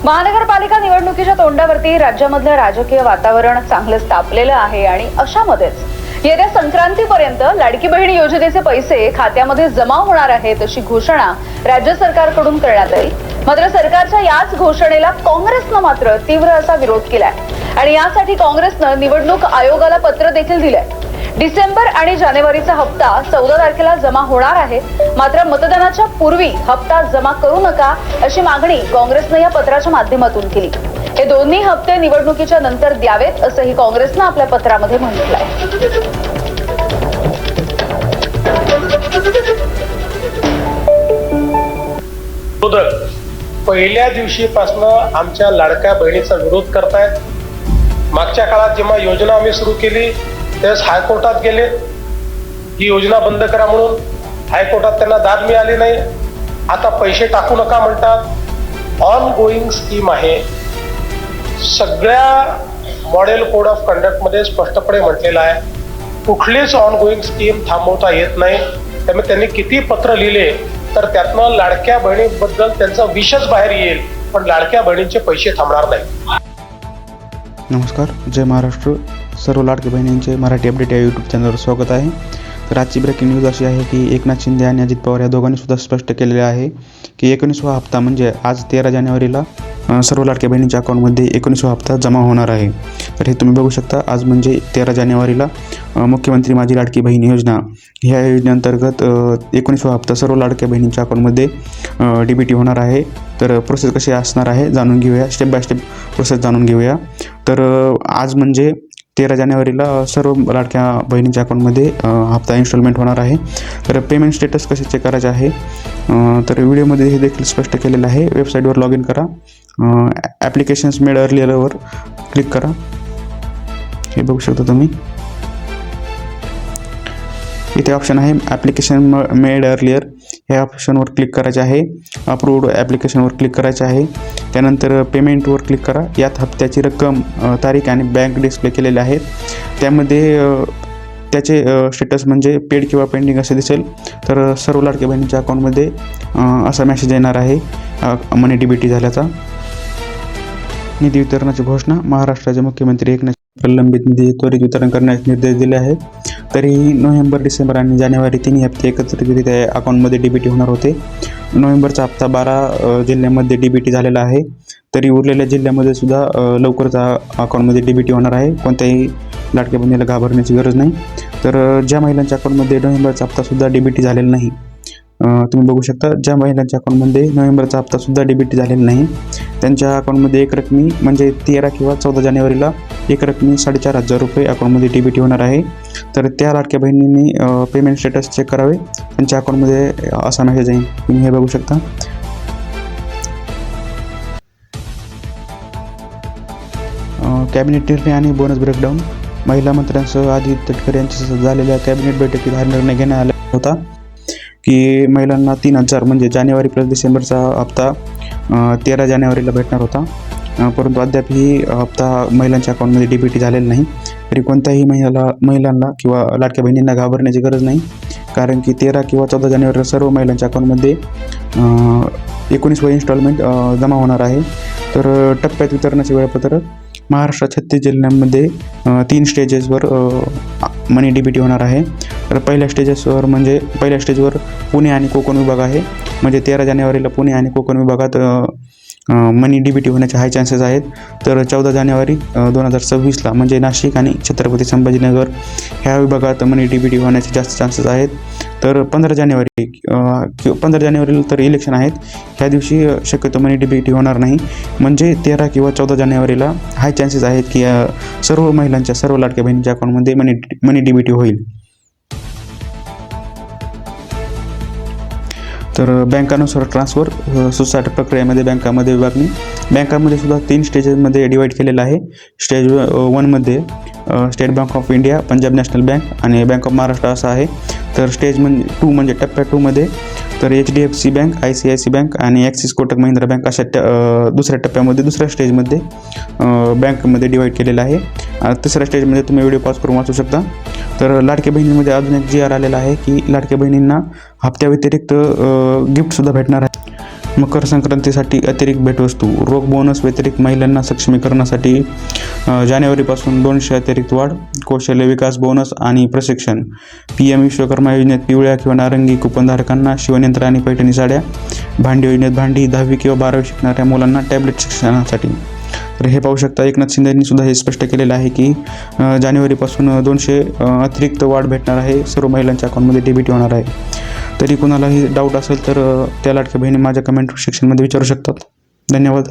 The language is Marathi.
महानगरपालिका निवडणुकीच्या तोंडावरती राज्यामधलं राजकीय वातावरण चांगलंच तापलेलं आहे आणि अशामध्येच येत्या संक्रांतीपर्यंत लाडकी बहीण योजनेचे पैसे खात्यामध्ये जमा होणार आहेत अशी घोषणा राज्य सरकारकडून करण्यात आली। मात्र सरकारच्या याच घोषणेला काँग्रेसनं मात्र तीव्र असा विरोध केलाय आणि यासाठी काँग्रेसनं निवडणूक आयोगाला पत्र देखील दिलंय। डिसेंबर आणि जानेवारीचा हप्ता 14 तारखेला जमा होणार आहे, मात्र मतदानाच्या पूर्वी हप्ता जमा करू नका अशी मागणी काँग्रेसनं या पत्राच्या माध्यमातून केली। हे दोन्ही हप्ते निवडणुकीच्या नंतर द्यावेत असंही काँग्रेसनं आपल्या पत्रामध्ये म्हटलंय। पहिल्या दिवशीपासून आमच्या लाडक्या बहिणीचा विरोध करतायत। मागच्या काळात जेव्हा योजना आम्ही सुरू केली त्यावेळेस हायकोर्टात गेले, ही योजना बंद करा म्हणून। हायकोर्टात त्यांना दाद मिळाली नाही। आता पैसे टाकू नका म्हणतात। ऑन गोईंग स्कीम आहे। सगळ्या मॉडेल कोड ऑफ कंडक्ट मध्ये स्पष्टपणे म्हटलेलं आहे कुठलीच ऑन गोईंग स्कीम थांबवता येत नाही। त्यामुळे त्यांनी किती पत्र लिहिले तर त्यातनं लाडक्या बहिणीबद्दल त्यांचा विषच बाहेर येईल, पण लाडक्या बहिणींचे पैसे थांबणार नाही। नमस्कार, जय महाराष्ट्र। सर्व लाडकी बहिणींचे मराठी अपडेट या यूट्यूब चॅनलवर स्वागत आहे। तर आजची ब्रेकिंग न्यूज अशी आहे की एकनाथ शिंदे आणि अजित पवार या दोघांनी सुद्धा स्पष्ट केलेले आहे की 19वा हप्ता म्हणजे आज 13 जानेवारीला सर्व लाडक्या बहिणींच्या अकाउंटमध्ये 19वा हप्ता जमा होणार आहे। तर हे तुम्ही बघू शकता, आज म्हणजे 13 जानेवारीला मुख्यमंत्री माझी लाडकी बहीण योजना ह्या योजनेअंतर्गत 19वा हप्ता सर्व लाडक्या बहिणींच्या अकाउंटमध्ये DBT होणार आहे। तर प्रोसेस कशी असणार आहे जाणून घेऊया, स्टेप बाय स्टेप प्रोसेस जाणून घेऊया। तर आज म्हणजे 13 जानेवारीला सर्व लाडक्या बहिणींच्या अकाउंटमध्ये हप्ता इन्स्टॉलमेंट होणार आहे। तर पेमेंट स्टेटस कसे चेक करायचे आहे तर व्हिडिओमध्ये हे देखील स्पष्ट केलेलं आहे। वेबसाईटवर लॉग इन करा, ॲप्लिकेशन्स मेड अर्लियरवर क्लिक करा। हे बघू शकता तुम्ही, इथे ऑप्शन आहे ॲप्लिकेशन मेड अर्लियर, ह्या ऑप्शनवर क्लिक करायचे आहे। अप्रूव्ड ॲप्लिकेशनवर क्लिक करायचे आहे। त्यानंतर पेमेंटवर क्लिक करा। यात हप्त्याची रक्कम, तारीख आणि बँक डिस्प्ले केलेले आहेत। त्यामध्ये त्याचे स्टेटस म्हणजे पेड किंवा पेंडिंग असे दिसेल। तर सर्व लाडक्या बहिणींच्या अकाउंटमध्ये असा मेसेज येणार आहे मनी DBT झाल्याचा। निधी वितरणाची घोषणा, महाराष्ट्राचे मुख्यमंत्री एकनाथ प्रलंबित निधी त्वरित वितरण करण्याचे निर्देश दिले आहेत। तरीही नोव्हेंबर, डिसेंबर आणि जानेवारी तिन्ही हप्ते एकत्रितरित्या अकाउंटमध्ये DBT होणार होते। नोव्हेंबरचा हप्ता 12 जिल्ह्यांमध्ये DBT झालेला आहे, तरी उरलेल्या जिल्ह्यामध्ये सुद्धा लवकरच अकाउंटमध्ये DBT होणार आहे। कोणत्याही लाडक्या बहिणीला घाबरण्याची गरज नाही। तर ज्या महिलांच्या अकाउंटमध्ये नोव्हेंबरचा हप्ता सुद्धा DBT झालेला नाही, तुम्ही बघू शकता, ज्या महिलांच्या अकाउंटमध्ये नोव्हेंबरचा हप्ता सुद्धा DBT झालेला नाही त्यांच्या अकाउंटमध्ये एक रकमी म्हणजे 13 किंवा 14 जानेवारीला एक रकमी 4,500 रुपये अकाउंटमध्ये DBT होणार आहे। तर त्या लाडक्या बहिणींनी पेमेंट स्टेटस चेक करावे, त्यांच्या अकाउंटमध्ये असा मेसेज येईल, तुम्ही हे बघू शकता। कॅबिनेट निर्णय आणि बोनस ब्रेकडाऊन, महिला मंत्र्यांसह अजित तटकरे यांच्यासह झालेल्या कॅबिनेट बैठकीत हा निर्णय घेण्यात आला होता की महिलांना 3,000 म्हणजे जानेवारी प्लस डिसेंबरचा हप्ता 13 जानेवारीला भेटणार होता, परंतु अद्याप ही हप्ता महिलांच्या अकाउंटमध्ये DBT झालेला नाही। तरी कोणत्याही महिलांना किंवा लाडक्या बहिणींना घाबरण्याची गरज नाही, कारण की 13 किंवा 14 जानेवारीला सर्व महिलांच्या अकाउंटमध्ये 19वा इन्स्टॉलमेंट जमा होणार आहे। तर टप्प्यात वितरणाचे वेळापत्रक, महाराष्ट्रात 36 जिल्ह्यांमध्ये 3 स्टेजेसवर मनी DBT होणार आहे। तर पहिल्या स्टेजवर पुणे आणि कोकण विभाग आहे, म्हणजे 13 जानेवारीला पुणे आणि कोकण विभागात मनी DBT होण्याचे हाय चान्सेस आहेत। तर 14 जानेवारी 2026ला म्हणजे नाशिक आणि छत्रपती संभाजीनगर ह्या विभागात मनी DBT होण्याचे जास्त चान्सेस आहेत। तर 15 जानेवारीला तर इलेक्शन आहेत, ह्या दिवशी शक्यतो मनी DBT होणार नाही, म्हणजे 13 किंवा 14 जानेवारीला हाय चान्सेस आहेत की सर्व महिलांच्या, सर्व लाडक्या बहिणींच्या अकाउंटमध्ये मनी DBT होईल। तर बँकानुसार ट्रान्सफर, सुसाट प्रक्रियेमध्ये बँकामध्ये विभागणी, बँकामध्ये सुद्धा 3 स्टेजेसमध्ये डिवाईड केलेलं आहे। स्टेज 1 मध्ये state bank of India, Punjab national bank आणि बँक ऑफ महाराष्ट्र असं आहे। तर स्टेज 2 म्हणजे टप्प्या 2 मध्ये तर HDFC बँक, ICICI बँक आणि ॲक्सिस कोटक महिंद्रा बँक अशा दुसऱ्या टप्प्यामध्ये, दुसऱ्या स्टेजमध्ये बँकमध्ये डिवाईड केलेलं आहे। तिसऱ्या स्टेजमध्ये तुम्ही व्हिडिओ पॉज करून वाचू शकता। तर लाडक्या बहिणींमध्ये अजून एक GR आलेला आहे की लाडक्या बहिणींना हप्त्याव्यतिरिक्त गिफ्टसुद्धा भेटणार आहे। मकर संक्रांतीसाठी अतिरिक्त भेटवस्तू, रोख बोनस व्यतिरिक्त महिलांना सक्षमीकरणासाठी जानेवारीपासून 200 अतिरिक्त वाढ, कौशल्य विकास बोनस आणि प्रशिक्षण, PM विश्वकर्मा योजनेत पिवळ्या किंवा नारंगी कुपनधारकांना शिवणयंत्र आणि पैठणी साड्या, भांडी योजनेत भांडी, 10वी किंवा 12वी शिकणाऱ्या मुलांना टॅबलेट शिक्षणासाठी. तर हे पाहू शकता, एकनाथ शिंदेंनी सुद्धा हे स्पष्ट केलेलं आहे की जानेवारीपासून 200 अतिरिक्त वाढ भेटणार आहे, सर्व महिलांच्या अकाउंटमध्ये डेबिट होणार आहे. तरी कोणालाही डाऊट असेल तर त्या लाडक्या बहिणी माझ्या कमेंट सेक्शनमध्ये विचारू शकतात. धन्यवाद.